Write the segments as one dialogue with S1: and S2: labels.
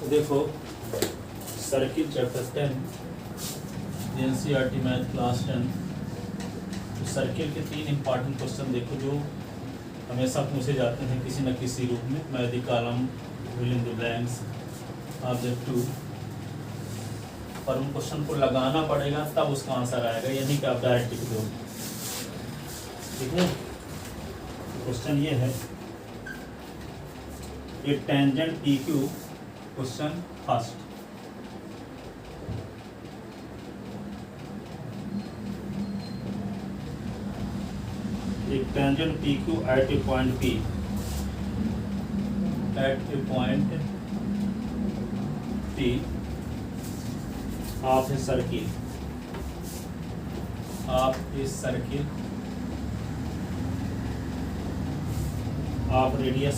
S1: देखो circle chapter 10 NCERT math class 10। तो circle के 3 इंपॉर्टेंट क्वेश्चन देखो जो हमेशा पूछे जाते हैं किसी न किसी रूप में। मैं the column fill in the blanks object 2 पर उन क्वेश्चन को लगाना पड़ेगा तब उसका आंसर आएगा, यानी कि आप डायरेक्ट लिख दो। ठीक है, क्वेश्चन ये है एक tangent P Q. Question first, एक tangent P Q at a point P, at a point P of a circle, of a circle of radius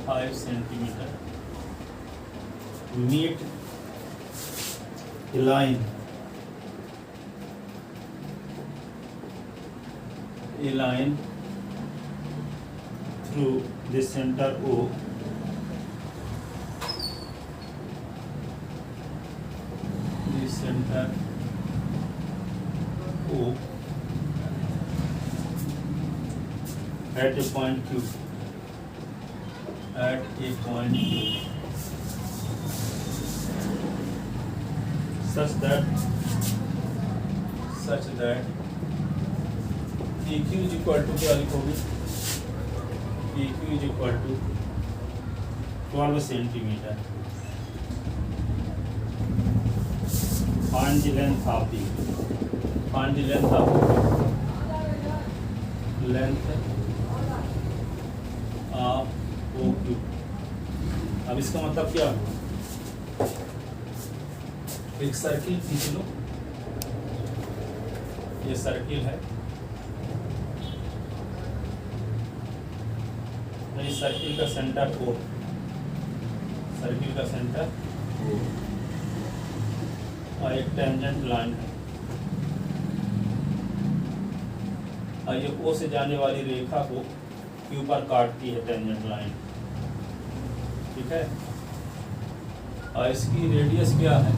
S1: 5 centimetre meet a line through the center O at a point Q, such that PQ is equal to क्या लिखोगे? PQ is equal to 12 centimetre. Find the length of OQ। अब इसका मतलब क्या हुआ? एक circle खींच लो, ये सर्किल है, इस सर्किल का सेंटर O, और एक टेंजेंट लाइन है, और ये O से जाने वाली रेखा को Q पर काटती है टेंजेंट लाइन। ठीक है, और इसकी रेडियस क्या है?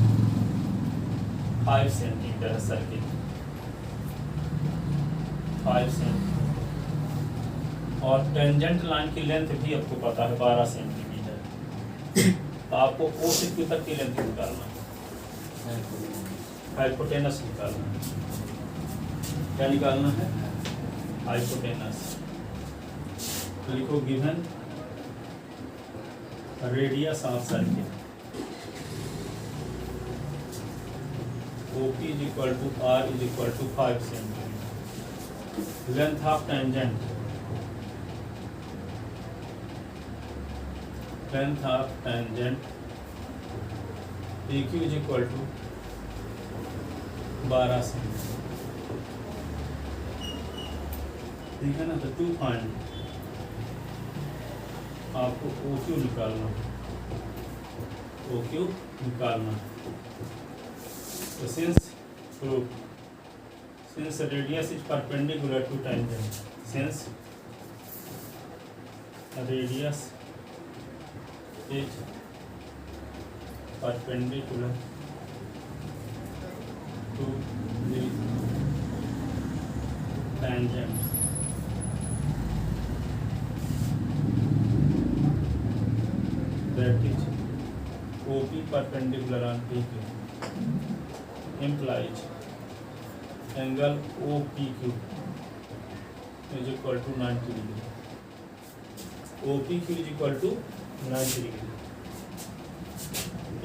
S1: 5 सेंटीमीटर है सर्किल, 5 सेंटीमीटर, और टेंजेंट लाइन की लेंथ भी आपको पता है 12 सेंटीमीटर। तो आपको O से Q तक की लेंथ निकालना है, हाइपोटेनस निकालना है। क्या निकालना है? हाइपोटेनस। तो लिखो given radius of circle OP is equal to R is equal to 5 centimetre. Length of tangent PQ is equal to 12 centimetre. ठीक है ना? तो 2 फाइंड, आपको OQ निकालना। तो since radius is perpendicular to tangent, since radius is perpendicular to the tangent, that is OP perpendicular on PQ implies angle OPQ is equal to 90 degree. OPQ is equal to 90 degree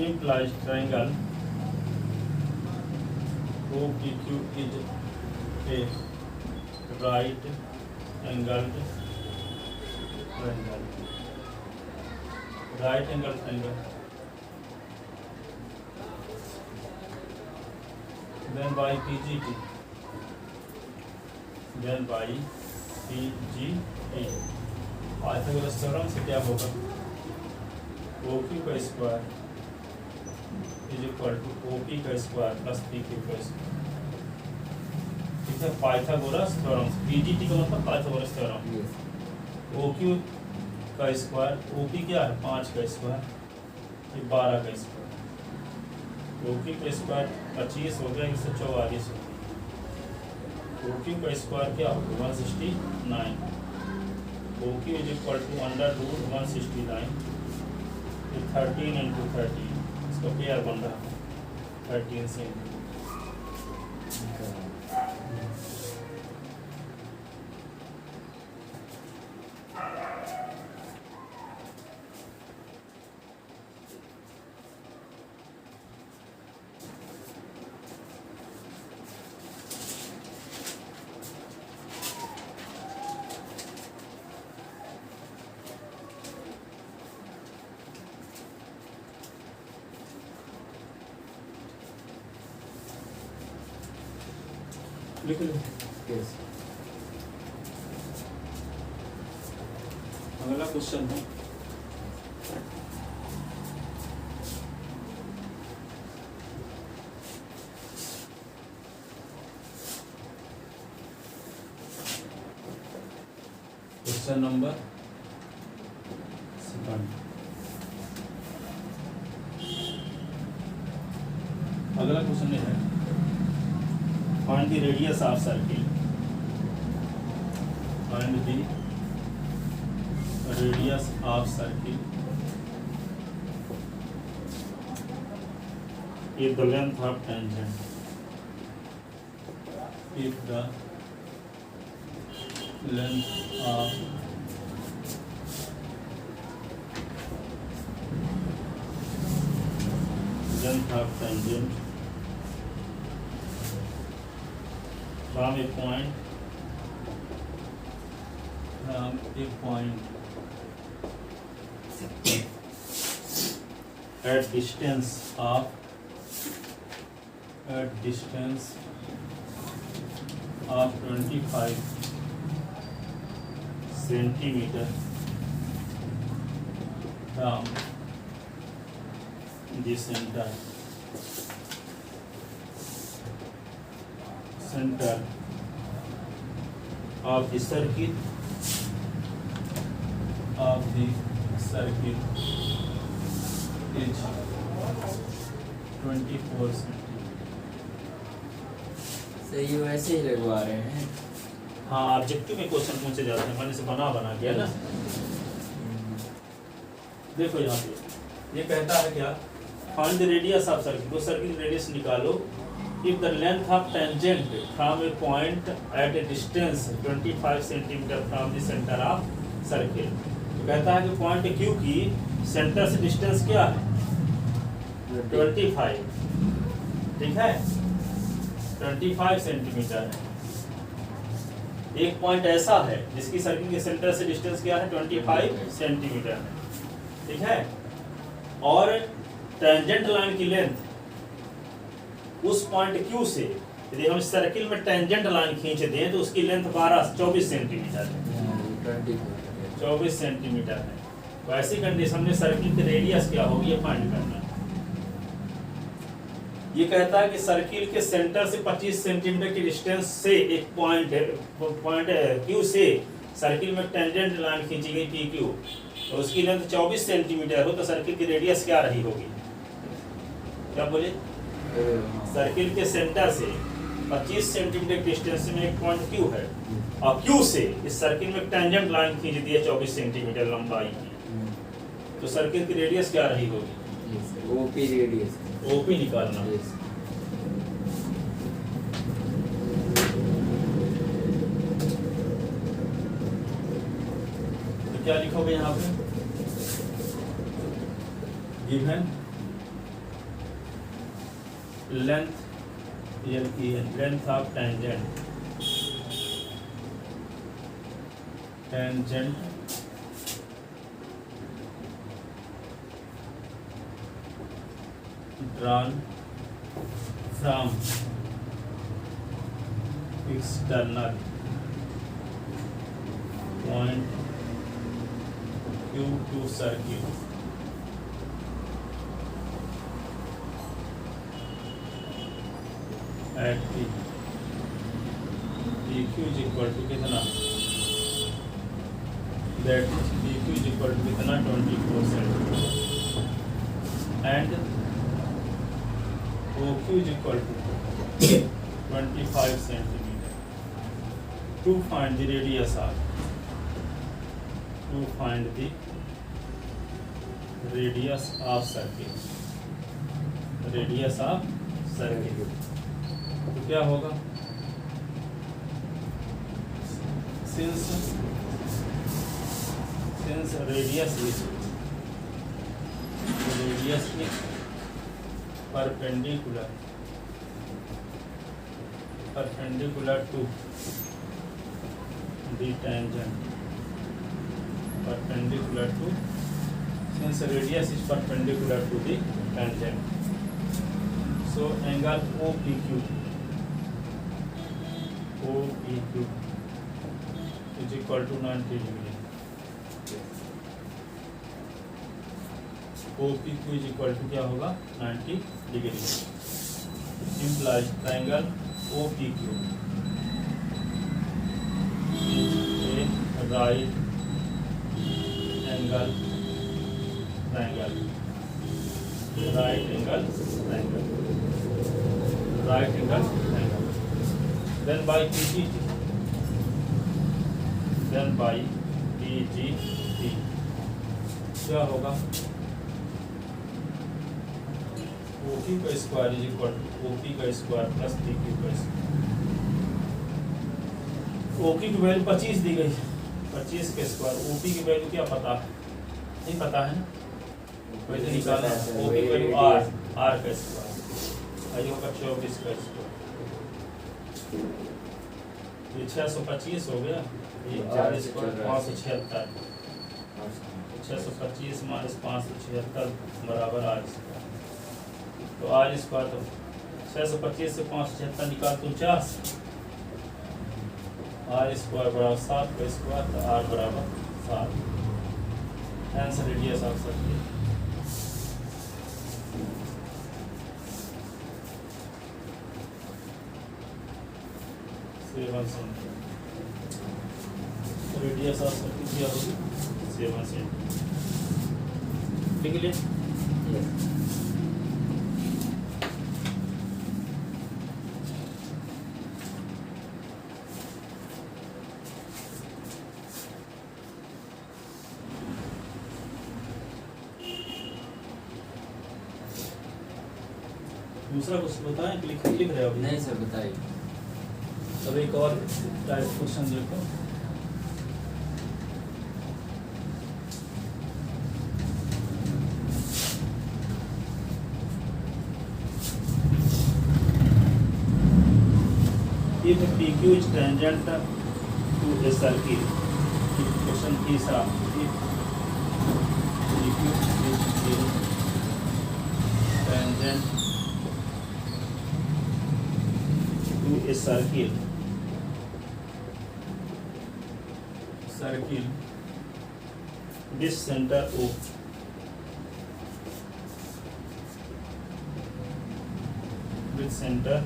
S1: implies triangle OPQ is a right angled triangle. Right angle triangle. Then by PGT. Pythagoras theorem से क्या होगा? OQ का square is equal to OP का square plus PQ का square. ठीक है, Pythagoras theorem. PGT का मतलब पाइथागोरस थ्योरम। ओ क्यू का स्क्वायर, ओ पी क्या है 5 का स्क्वायर, ये 12 का स्क्वायर, ओ क्यू का स्क्वायर 25 हो गया, 144 हो गया। ओ क्यू का स्क्वायर क्या होगा 169, O Q is equal to √169, 13 × 30, इसका पेयर बन रहा है 13 से। लिख लो।
S2: यस।
S1: अगला क्वेश्चन है क्वेश्चन नंबर 2। अगला क्वेश्चन है find the radius of circle, find the radius of circle if the length of tangent, if the length of tangent from a point at distance of 25 centimeter from the center of the circle is 24 centimeter।
S2: सही वैसे ही लगवा रहे हैं।
S1: हाँ objective में question पूछे जाते हैं, मैंने से बना के ना। देखो यहाँ पे ये कहता है क्या, find the radius of circle, तो सर्किल रेडियस निकालो if the length of tangent from a point at a distance 25 centimeter from the center of circle। तो कहता है कि पॉइंट Q की सेंटर से डिस्टेंस क्या है 25, ठीक है 25 सेंटीमीटर है। एक पॉइंट ऐसा है जिसकी सर्किल के सेंटर से डिस्टेंस क्या है 25 सेंटीमीटर है, ठीक है। और टेंजेंट लाइन की लेंथ उस पॉइंट Q से यदि हम सर्किल में टेंजेंट लाइन खींच दें तो उसकी लेंथ 24 सेंटीमीटर है, 24 सेंटीमीटर है। तो ऐसी कंडीशन में सर्किल की रेडियस क्या होगी ये फाइंड करना है। ये कहता है कि सर्किल के सेंटर से 25 सेंटीमीटर की डिस्टेंस से एक पॉइंट Q से सर्किल में टेंजेंट लाइन खींची गई PQ, तो उसकी लेंथ 24 सेंटीमीटर हो तो सर्किल की रेडियस क्या रही होगी, क्या बोले। सर्किल के सेंटर से 25 सेंटीमीटर डिस्टेंस में एक पॉइंट Q है और Q से इस सर्किल में टेंजेंट लाइन खींच दी है 24 सेंटीमीटर लंबाई की, तो सर्किल की रेडियस क्या रही होगी,
S2: ओपी रेडियस,
S1: ओपी निकालना। तो क्या लिखोगे यहाँ पे, given length of tangent drawn from external point Q to circle at PQ is equal to कितना that is PQ is equal to कितना 24 centimetre and OQ is equal to 25 centimetre to find the radius of circle तो क्या होगा since radius is perpendicular to the tangent, since radius is perpendicular to the tangent, so angle OPQ is equal to 90 degree. OPQ is equal to क्या होगा 90 degree. Implies triangle OPQ is a right angle triangle. Then by PGT क्या होगा OQ का square is equal to OP का square plus PQ का square. OQ की value 25 दी गई, 25 के स्क्वायर. OP की वैल्यू क्या पता है? नहीं पता है ना, वैसे निकालना है. OP की वैल्यू R का स्क्वायर, आई होगा 24 का स्क्वायर. ये 625 हो गया, ये 4 स्क्वायर 576. 625 माइनस 576 बराबर R स्क्वायर. तो R स्क्वायर तो 625 से 576 निकाल तो 50. R स्क्वायर बराबर 7 का स्क्वायर, तो R बराबर 7. Answer radius of circle. Radius of circle क्या होगी 7 सेंटीमीटर. लिख ले. दूसरा कुछ बताएं कि लिख रहे हो अभी?
S2: नहीं सर बताइए.
S1: अब एक और टाइप क्वेश्चन देखो. If PQ is tangent to a circle, question तीसरा, if PQ is tangent to a circle with center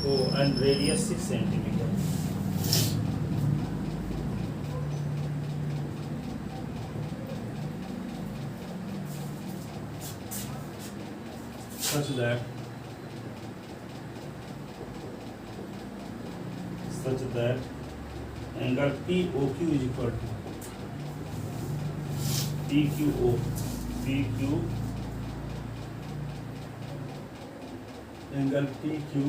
S1: O, and radius 6 centimeter. Such that angle POQ is equal to PQO. Angle PQO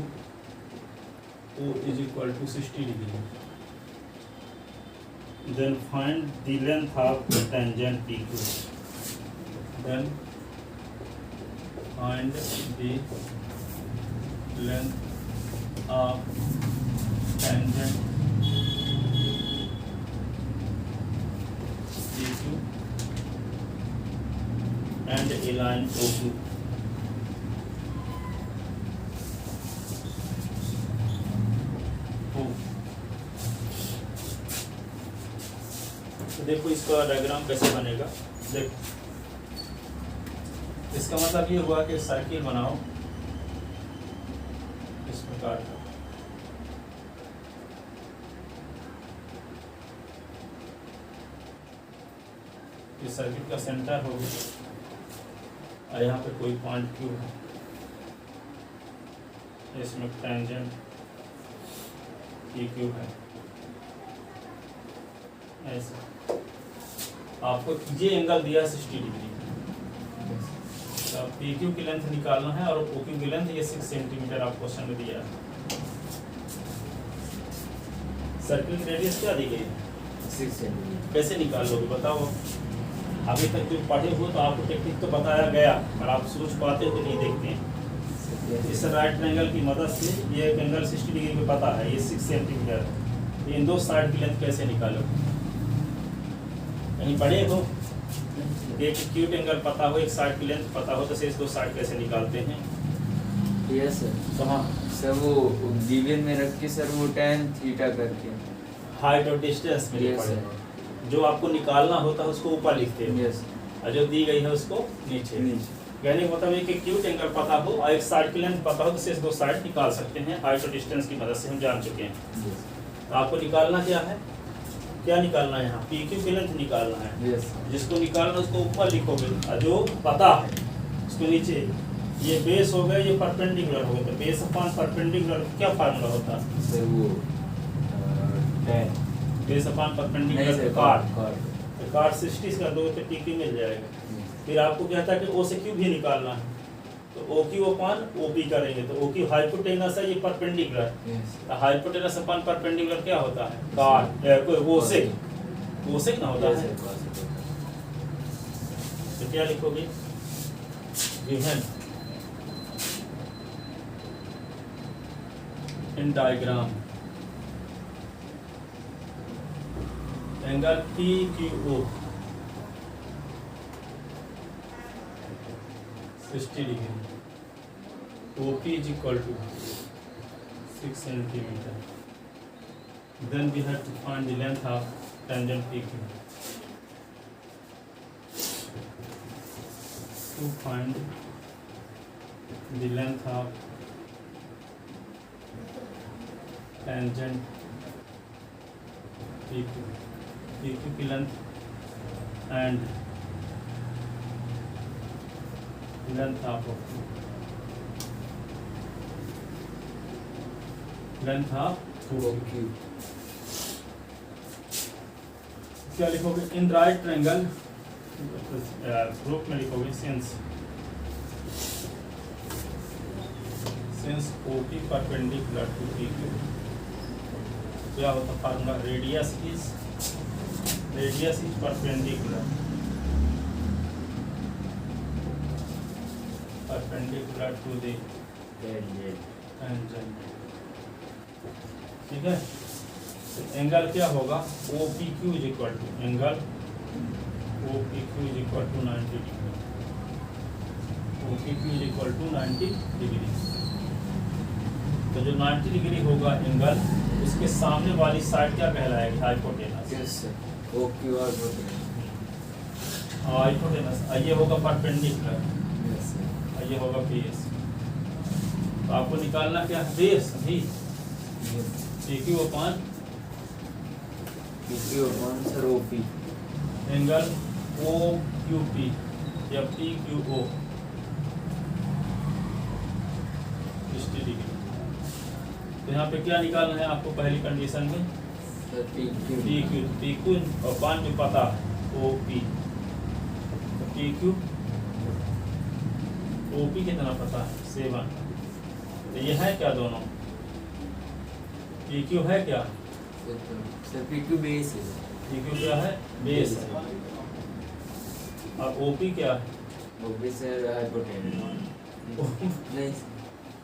S1: is equal to 60 degree. Then find the length of the tangent PQ. Then find the length of tangent PQ and a line OQ. तो देखो इसका diagram कैसे बनेगा. देखो इसका मतलब ये हुआ कि सर्किल बनाओ इस प्रकार का. ये सर्किट का सेंटर होगा और यहाँ पे कोई पॉइंट क्यू है, इसमें टेंजेंट पी क्यू है। ऐसा आपको ये एंगल दिया है 60 डिग्री, तो पी क्यू की लेंथ निकालना है और ओ क्यू की लेंथ ये 6 सेंटीमीटर आप क्वेश्चन में दिया है। सर्किल की रेडियस क्या दी गई है?
S2: 6 सेंटीमीटर।
S1: कैसे निकाल लोगे बताओ? अभी तक जो पढ़े हो तो आपको टेक्निक तो बताया गया, पर आप सोच पाते हो कि नहीं देखते हैं। इस राइट ट्रायंगल की मदद से ये एक एंगल 60 डिग्री पे पता है, ये 6 सेंटीमीटर है। इन दो साइड की लेंथ कैसे निकालो? कहीं पढ़े हो? एक एक्यूट एंगल पता हो, एक साइड की लेंथ पता हो, तो शेष दो साइड कैसे निकालते हैं?
S2: Yes sir.
S1: कहाँ?
S2: सर वो गिवन में रख के सर वो tan थीटा करके।
S1: हाइट और डिस्टेंस में
S2: यस
S1: पढ़े।
S2: सर।
S1: जो आपको निकालना होता है उसको ऊपर लिखते हो,
S2: यस
S1: और जो दी गई है उसको नीचे। कहने का मतलब एक एक्यूट एंगल पता हो और एक साइड की लेंथ पता हो, तो शेष दो साइड निकाल सकते हैं हाइट और डिस्टेंस की मदद से, हम जान चुके हैं। तो आपको निकालना क्या है? क्या निकालना है यहाँ? पी क्यू की लेंथ निकालना है।
S2: यस।
S1: जिसको निकालना है उसको ऊपर लिखोगे, और जो पता है उसको नीचे। ये बेस हो गया, ये परपेंडिकुलर हो गया, तो बेस अपॉन परपेंडिकुलर क्या फार्मूला होता है?
S2: सर वो tan
S1: बेस अपॉन
S2: नहीं
S1: परपेंडिकुलर
S2: सर
S1: कार्ड। कार्ड 60 का दो तो टी क्यू मिल जाएगा। फिर आपको क्या था कि ओ से क्यू भी निकालना है, तो O Q upon O P करेंगे, तो ओ क्यू हाइपोटेनस है, ये perpendicular.
S2: Yes.
S1: Hypotenuse upon perpendicular क्या होता है? कार्ड कोई वो से ना होता है। तो क्या लिखोगे? Given in diagram angle P Q O 60 degree, OP is equal to 6 centimeter. Then we have to find the length of tangent PQ. To find the length of tangent PQ, PQ की length and length of
S2: OQ।
S1: क्या लिखोगे? In right triangle group में लिखोगे since OP perpendicular to PQ। क्या होता formula? Radius is perpendicular to the tangent। ठीक है, तो एंगल क्या होगा? OPQ is equal to angle OPQ is equal to 90 degree. OPQ is equal to 90 degree. तो जो 90 डिग्री होगा एंगल, उसके सामने वाली साइड क्या कहलाएगी? हाइपोटेनस।
S2: Yes sir. OQ और
S1: हाइपोटेनस। ये होगा परपेंडिकुलर,
S2: यस सर।
S1: और ये होगा बेस। तो आपको निकालना क्या है? बेस भी PQ upon
S2: PQ upon sir OP।
S1: Angle OQP या PQO 60 डिग्री। तो यहाँ पे क्या निकालना है आपको? पहली कंडीशन में
S2: सर
S1: PQ अपॉन जो पता है OP, तो PQ OP कितना पता है? 7। तो ये है क्या दोनों? PQ है क्या?
S2: सर PQ बेस है।
S1: PQ क्या है? बेस है। और OP क्या है?
S2: OP sir hypotenuse. नहीं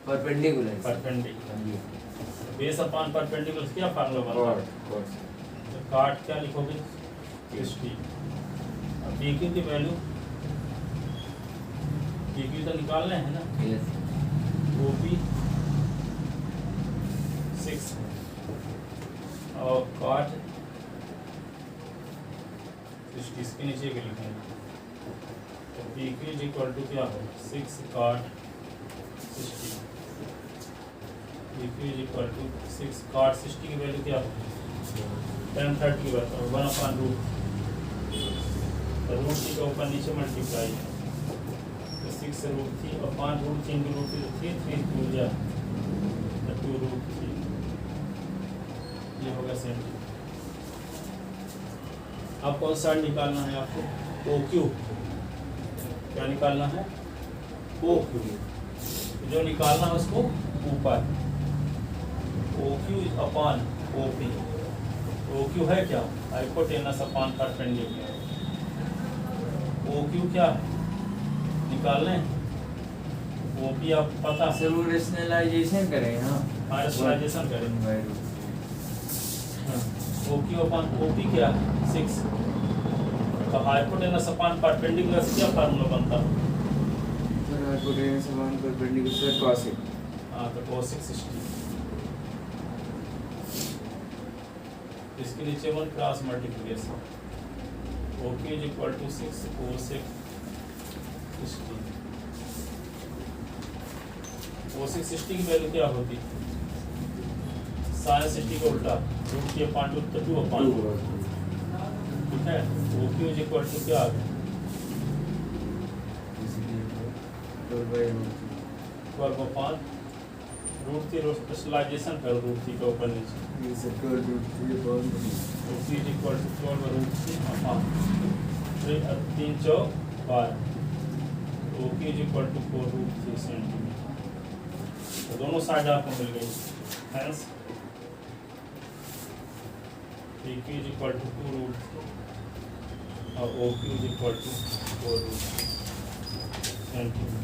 S2: perpendicular.
S1: Perpendicular. Base upon perpendicular क्या फार्मूला बनता है? तो कार्ड क्या लिखोगे? 60। और PQ की वैल्यू, PQ तो निकालना है ना?
S2: यस।
S1: OP 6 और कार्ड 60, इसके नीचे के लिखेंगे। तो PQ इज इक्वल टू क्या हो? 6 cot 60। PQ is equal to 6 cot 60 की वैल्यू क्या होगी? 10/30 की बात करो, 1/√। तो रूट थ्री का ऊपर नीचे मल्टीप्लाई है तो 6 रूट थ्री और 5 रूट 3 की रूट 3 3 2 जा 2 रूट 3 ये होगा सेम। अब कौन सा निकालना है आपको? O Q. क्या निकालना है? O Q. जो निकालना है उसको ऊपर O Q upon O P. O Q है क्या? Hypotenuse upon perpendicular. O Q क्या है? निकाल लें। ओ पी आप पता
S2: सर वो रेशनलाइजेशन करें हाँ
S1: रेशनलाइजेशन करें। O Q upon O P क्या है? 6। तो हाइपोटेनस अपॉन परपेंडिकुलर से क्या फार्मूला बनता है?
S2: Sir hypotenuse upon perpendicular cosec.
S1: हाँ तो कोसेक 60। इसके नीचे 1 cross multiplication O Q is equal to 6 cosec 60। Cosec 60 की वैल्यू क्या होती? साइन 60 का उल्टा रूट की अपॉन 2 अपॉन। ठीक है O Q is equal to क्या आ गया? 12 अपॉन रूट 3 स्पेशलाइजेशन कर रूट 3 का ऊपर नीचे root 3 is equal to 12 root 3 upon 3 चौक 12 O Q is equal to 4 root 3 centimetre. तो दोनों साइड आपको मिल गई। Hence P Q is equal to 2 root 3 और O Q is equal to 4 root centimetre.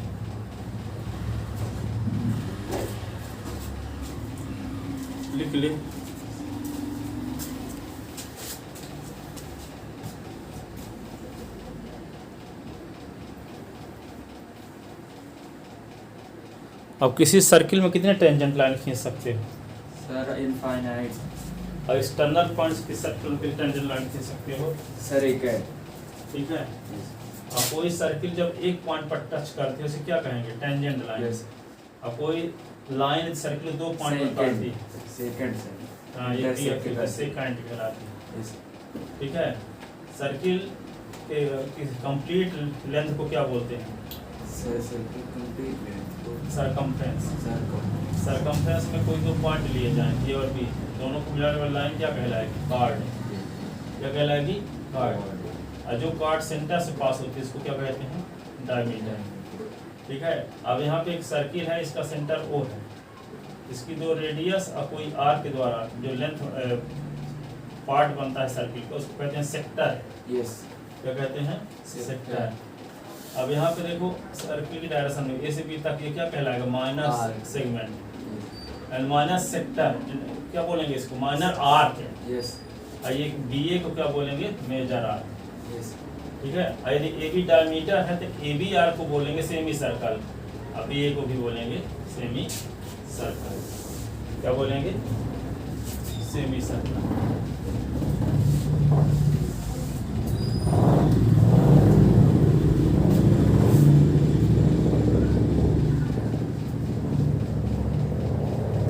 S1: लिख ले। अब किसी सर्किल में कितने टेंजेंट लाइन खींच सकते हो?
S2: Sir infinite.
S1: और एक्सटर्नल पॉइंट्स की सर्किल में कितने टेंजेंट लाइन खींच सकते हो?
S2: सर एक है।
S1: ठीक है। अब कोई सर्किल जब एक पॉइंट पर टच करते है उसे क्या कहेंगे? Tangent line. अब कोई लाइन सर्किल 2 पॉइंट पर काटती है
S2: सेकंड सर।
S1: हाँ ये सेकंड कहलाती है। ठीक है। सर्किल के कंप्लीट लेंथ को क्या बोलते हैं?
S2: सर्किल कंप्लीट लेंथ को
S1: सरकमफ्रेंस। सरकमफ्रेंस में कोई 2 पॉइंट लिए जाएं ए और बी, दोनों को मिलाने वाली लाइन क्या कहलाएगी? कार्ड। क्या कहलाएगी? कार्ड। और जो कार्ड सेंटर से पास होती है इसको क्या कहते हैं? डायमीटर। ठीक है। अब यहाँ पे एक सर्किल है, इसका सेंटर ओ है, इसकी 2 रेडियस और कोई आर के द्वारा जो लेंथ पार्ट बनता है सर्किल का उसको कहते हैं सेक्टर।
S2: यस।
S1: क्या कहते हैं? सेक्टर। अब यहाँ पे देखो सर्किल की डायरेक्शन में ए से बी तक ये क्या कहलाएगा? Minor segment and minor sector. क्या बोलेंगे इसको? Minor arc.
S2: यस।
S1: और ये बीए को क्या बोलेंगे? Major arc.
S2: यस।
S1: ठीक है। और यदि ए बी डायमीटर है तो ए बी आर को बोलेंगे सेमी सर्कल, अब बी ए को भी बोलेंगे सेमी सर्कल। क्या बोलेंगे? Semi circle.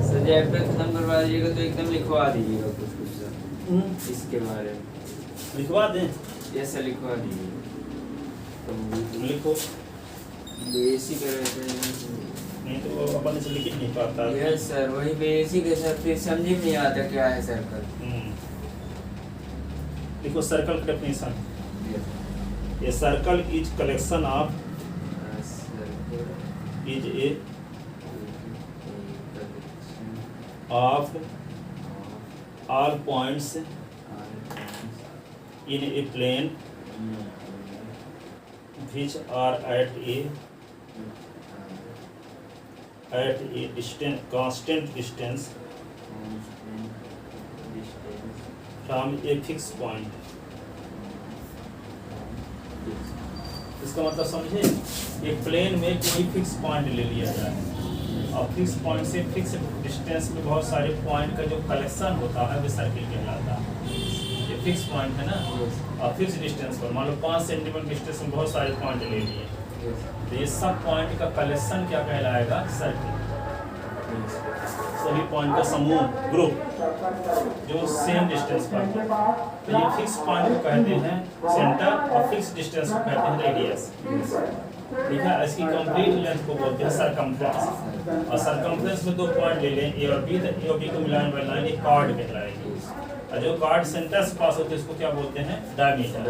S2: सर खत्म करवा दीजिएगा तो एकदम लिखवा दीजिएगा कुछ सर इसके बारे में।
S1: लिखवा दें?
S2: यस सर लिखवा दीजिएगा। तो
S1: लिखो।
S2: बेसिक
S1: नहीं तो अपन इसे लिख नहीं पाता।
S2: यस सर वही बेसिक है सर, फिर समझ में नहीं आता क्या है सर्कल।
S1: लिखो सर्कल का definition. A circle is collection of is a of all points in a plane which are at a constant distance from a fixed point। इसका मतलब समझे? एक प्लेन में कोई फिक्स पॉइंट ले लिया जाए और फिक्स पॉइंट से फिक्स डिस्टेंस में बहुत सारे पॉइंट का जो कलेक्शन होता है वो सर्किल कहलाता है। ये फिक्स पॉइंट है ना, और फिक्स डिस्टेंस पर मान लो 5 सेंटीमीटर डिस्टेंस में बहुत सारे पॉइंट ले लिए, तो ये सब पॉइंट का कलेक्शन क्या कहलाएगा? सर्किल। सभी पॉइंट का समूह ग्रुप जो सेम डिस्टेंस पर हो। तो ये फिक्स पॉइंट को कहते हैं सेंटर और फिक्स डिस्टेंस को कहते हैं रेडियस। ठीक है, इसकी कंप्लीट लेंथ को बोलते हैं सरकमफ्रेंस। और सरकमफ्रेंस में दो पॉइंट ले लें ए और बी, तो ए और बी को मिलाने वाली लाइन एक कॉर्ड कहलाएगी। और जो कॉर्ड सेंटर से पास होते हैं उसको क्या बोलते हैं, डायमीटर।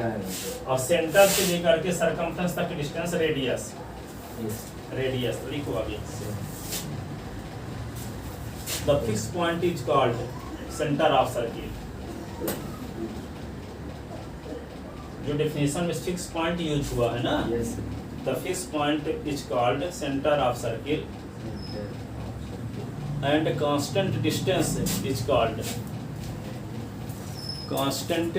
S1: और सेंटर से लेकर के सरकमफ्रेंस तक की डिस्टेंस रेडियस। रेडियस तो लिखो आगे। The fix point is called centre of circle. जो डेफिनेशन में फिक्स पॉइंट यूज हुआ है ना, the fix point is called centre of circle and constant distance is called constant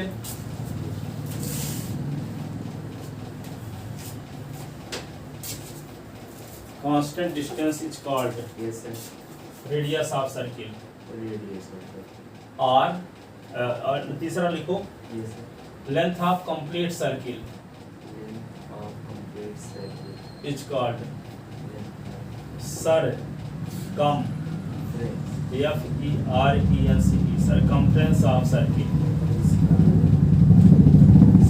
S1: constant distance is called radius of circle। और तीसरा लिखो length of complete circle is called circumference circumference of circle।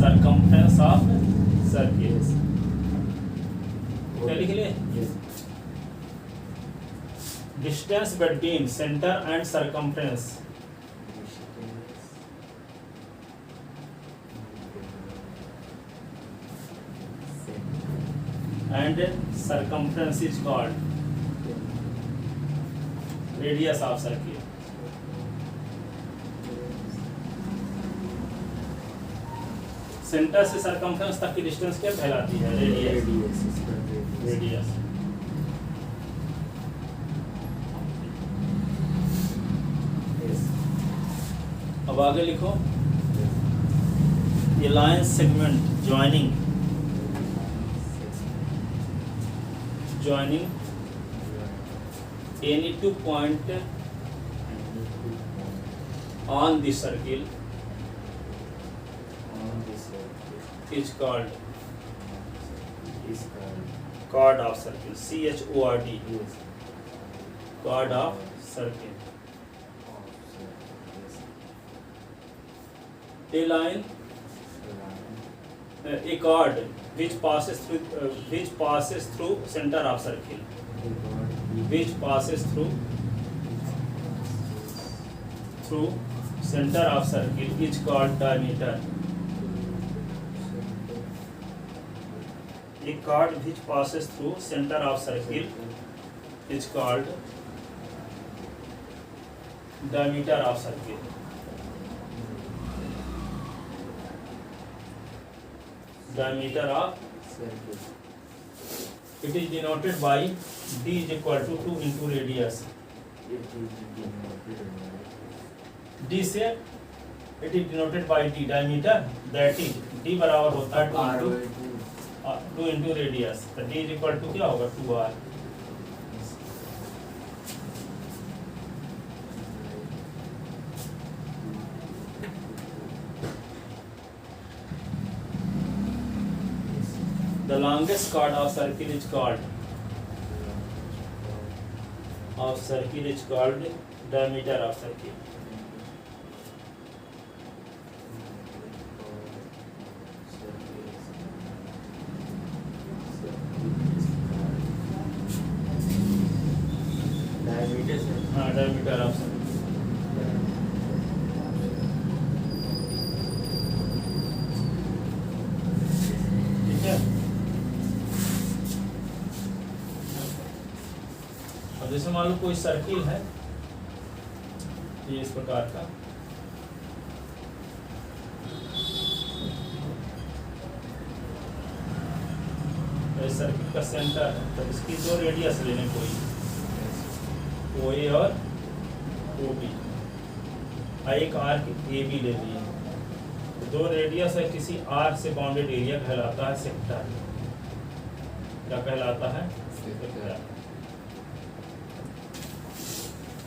S1: circumference of circle क्या लिख ले? Distance between center and circumference and circumference is called radius of circle। Centre से circumference तक की distance क्या कहलाती है, रेडियस। रेडियस अब आगे लिखो ये line segment joining any two point on the circle is called chord of circle। CHORD chord of circle। A line a chord which passes through center of circle center of circle is called diameter। A chord which passes through center of circle is called diameter of circle। Diameter of circle। It is denoted by d is equal to 2 into radius। d से it is denoted by d diameter, that is d बराबर होता है 2 into radius। तो d is equal to क्या होगा 2r। The longest chord of circle is called diameter of circle। हाँ diameter of circle। ठीक है, अब जैसे मान लो कोई सर्किल है ये इस प्रकार का, इस सर्किल का सेंटर है, तो इसकी दो रेडियस लेने कोई OA और OB, एक आर ए बी ले लिए, दो रेडियस है किसी आर से बाउंडेड एरिया कहलाता है सेक्टर। क्या कहलाता है, सेक्टर।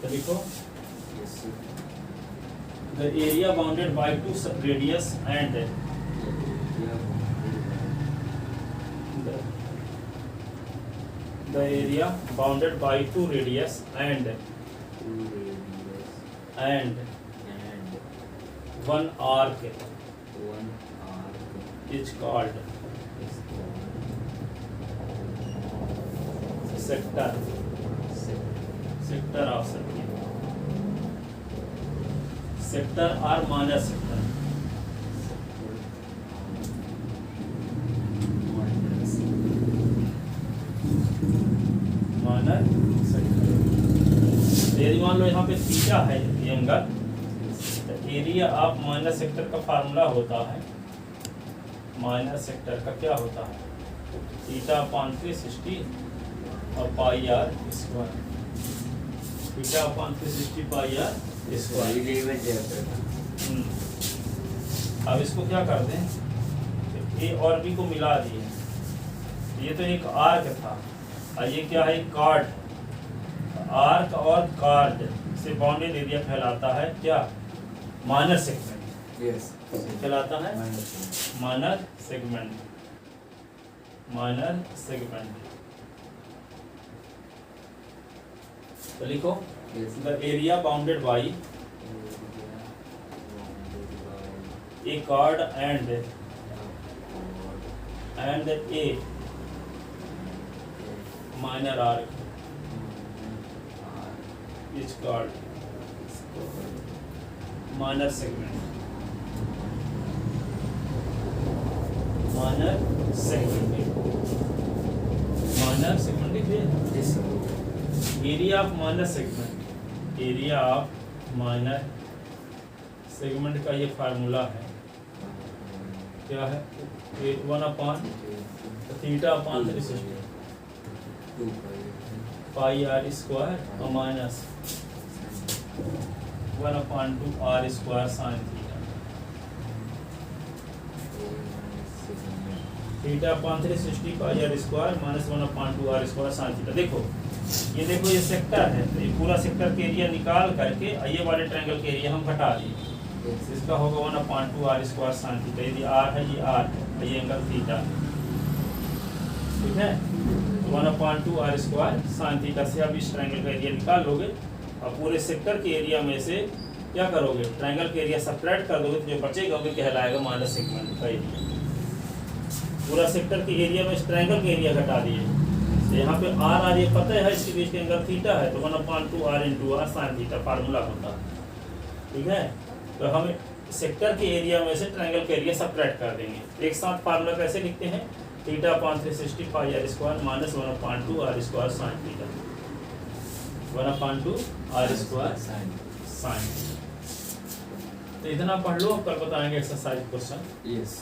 S1: तो लिखो the area bounded by two radius and the area bounded by two radius and and
S2: and
S1: one arc
S2: one arc
S1: is called
S2: is called
S1: sector
S2: sector
S1: of circle. Sector or minor sector. Minor sector. यदि मान लो यहाँ पे theta है ये angle, तो area of minor sector का formula होता है, माइनर सेक्टर का क्या होता है, थीटा अपॉन 360 और pi are square, theta upon 360 pi are square.
S2: 11 chapter का
S1: अब इसको क्या करते हैं, ए और बी को मिला दिए, ये तो एक आर्क था और ये क्या है, कार्ड। आर्क और कार्ड से बाउंडेड एरिया कहलाता है क्या, माइनर सेगमेंट।
S2: यस
S1: कहलाता है माइनर सेगमेंट, माइनर सेगमेंट। तो लिखो the area bounded by A card and A minor arc is called minor segment. Minor segment. Minor segment लिखिए। Area of minor segment. Area of minor segment का ये formula है, क्या है, 1/θ upon 360 pi are square और minus 1/2 r square sine theta, theta upon 360 pi are square minus 1/2 r square sine theta. देखो ये sector है, तो ये पूरा सेक्टर के एरिया निकाल करके ये वाले ट्रायंगल के एरिया हम घटा दिए, इसका होगा 1/2 आर स्क्वायर साइन थीटा। यदि आर है, ये आर है, ये एंगल थीटा, ठीक है, 1/2 आर स्क्वायर साइन थीटा से आप इस ट्रायंगल का एरिया निकाल लोगे और पूरे सेक्टर के एरिया में से क्या करोगे, ट्रायंगल के एरिया सब्ट्रैक्ट कर दोगे, तो जो बचेगा वो कहलाएगा माइनस सेगमेंट का एरिया। पूरा सेक्टर के एरिया में इस ट्रायंगल के एरिया घटा दिए, तो यहाँ पे आर ये पता है इसके बीच के एंगल थीटा है, तो 1/2 r into r sine theta formula होता है, ठीक है। तो हम सेक्टर के एरिया में से ट्रायंगल के एरिया सब्ट्रैक्ट कर देंगे। एक साथ फार्मूला कैसे लिखते हैं, theta upon 360 pi are square minus 1/2 r square sine theta, 1/2 r square sine. तो इतना पढ़ लो, कल बताएंगे एक्सरसाइज क्वेश्चन।
S2: यस